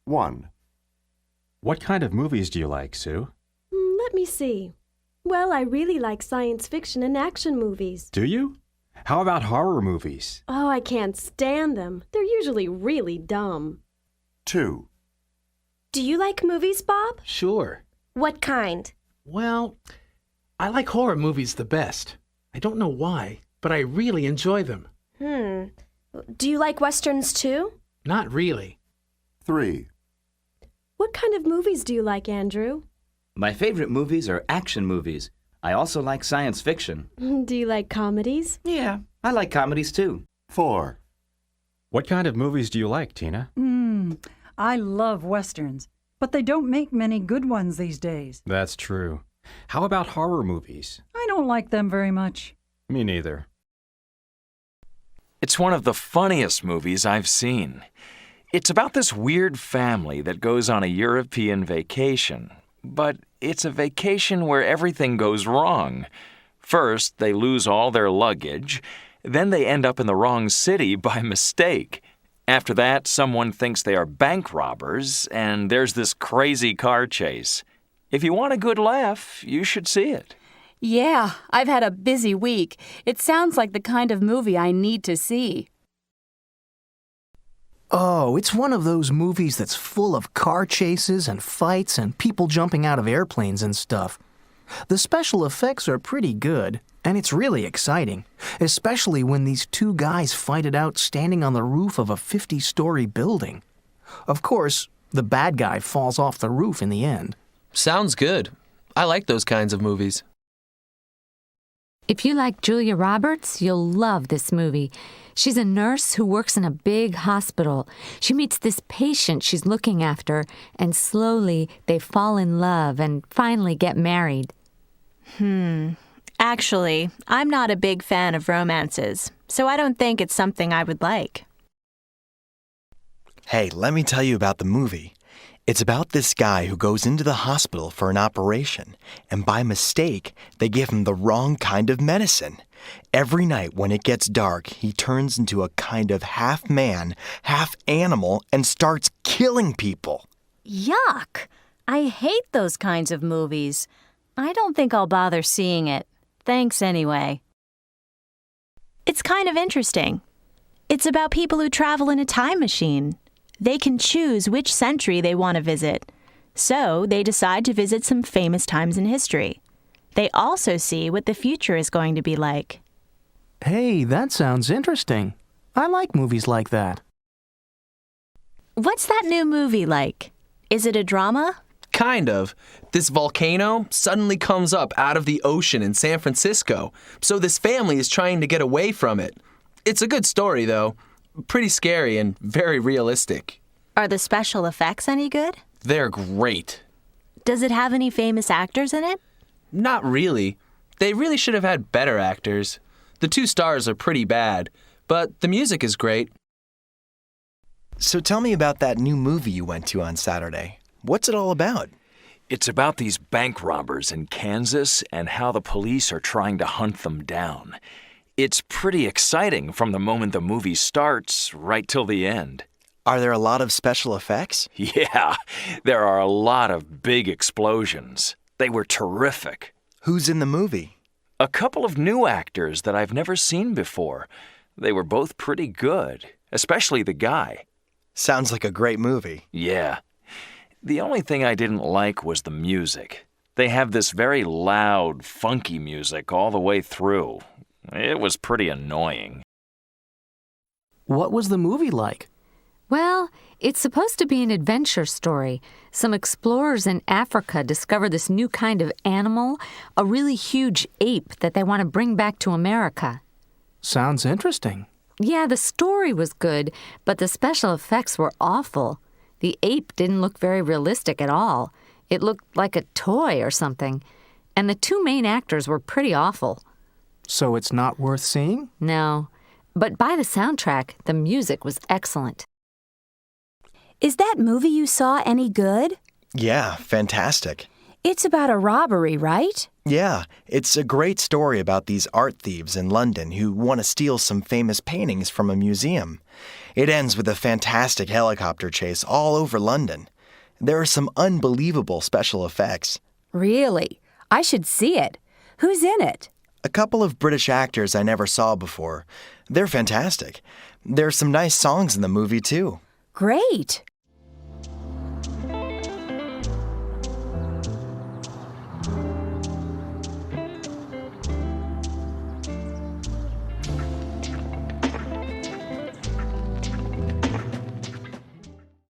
1. What kind of movies do you like, Sue? Let me see. Well, I really like science fiction and action movies. Do you? How about horror movies? Oh, I can't stand them. They're usually really dumb. 2. Do you like movies, Bob? Sure. What kind? Well, I like horror movies the best. I don't know why, but I really enjoy them. Do you like westerns too? Not really. 3. What kind of movies do you like, Andrew? My favorite movies are action movies. I also like science fiction. Do you like comedies? Yeah, I like comedies too. 4. What kind of movies do you like, Tina? I love westerns, but they don't make many good ones these days. That's true. How about horror movies? I don't like them very much. Me neither. It's one of the funniest movies I've seen. It's about this weird family that goes on a European vacation. But it's a vacation where everything goes wrong. First, they lose all their luggage. Then they end up in the wrong city by mistake. After that, someone thinks they are bank robbers, and there's this crazy car chase. If you want a good laugh, you should see it. Yeah, I've had a busy week. It sounds like the kind of movie I need to see. Oh, it's one of those movies that's full of car chases and fights and people jumping out of airplanes and stuff. The special effects are pretty good, and it's really exciting, especially when these two guys fight it out standing on the roof of a 50-story building. Of course, the bad guy falls off the roof in the end. Sounds good. I like those kinds of movies. If you like Julia Roberts, you'll love this movie. She's a nurse who works in a big hospital. She meets this patient she's looking after, and slowly they fall in love and finally get married. Actually, I'm not a big fan of romances, so I don't think it's something I would like. Hey, let me tell you about the movie. It's about this guy who goes into the hospital for an operation, and by mistake, they give him the wrong kind of medicine. Every night when it gets dark, he turns into a kind of half man, half animal, and starts killing people. Yuck! I hate those kinds of movies. I don't think I'll bother seeing it. Thanks anyway. It's kind of interesting. It's about people who travel in a time machine. They can choose which century they want to visit. So they decide to visit some famous times in history. They also see what the future is going to be like. Hey, that sounds interesting. I like movies like that. What's that new movie like? Is it a drama? Kind of. This volcano suddenly comes up out of the ocean in San Francisco, so this family is trying to get away from it. It's a good story, though. Pretty scary and very realistic. Are the special effects any good? They're great. Does it have any famous actors in it? Not really. They really should have had better actors. The 2 stars are pretty bad, but the music is great. So tell me about that new movie you went to on Saturday. What's it all about? It's about these bank robbers in Kansas and how the police are trying to hunt them down. It's pretty exciting from the moment the movie starts right till the end. Are there a lot of special effects? Yeah, there are a lot of big explosions. They were terrific. Who's in the movie? A couple of new actors that I've never seen before. They were both pretty good, especially the guy. Sounds like a great movie. Yeah. The only thing I didn't like was the music. They have this very loud, funky music all the way through. It was pretty annoying. What was the movie like? Well, it's supposed to be an adventure story. Some explorers in Africa discover this new kind of animal, a really huge ape that they want to bring back to America. Sounds interesting. Yeah, the story was good, but the special effects were awful. The ape didn't look very realistic at all. It looked like a toy or something. And the 2 main actors were pretty awful. So it's not worth seeing? No. But by the soundtrack, the music was excellent. Is that movie you saw any good? Yeah, fantastic. It's about a robbery, right? Yeah, it's a great story about these art thieves in London who want to steal some famous paintings from a museum. It ends with a fantastic helicopter chase all over London. There are some unbelievable special effects. Really? I should see it. Who's in it? A couple of British actors I never saw before. They're fantastic. There's some nice songs in the movie, too. Great.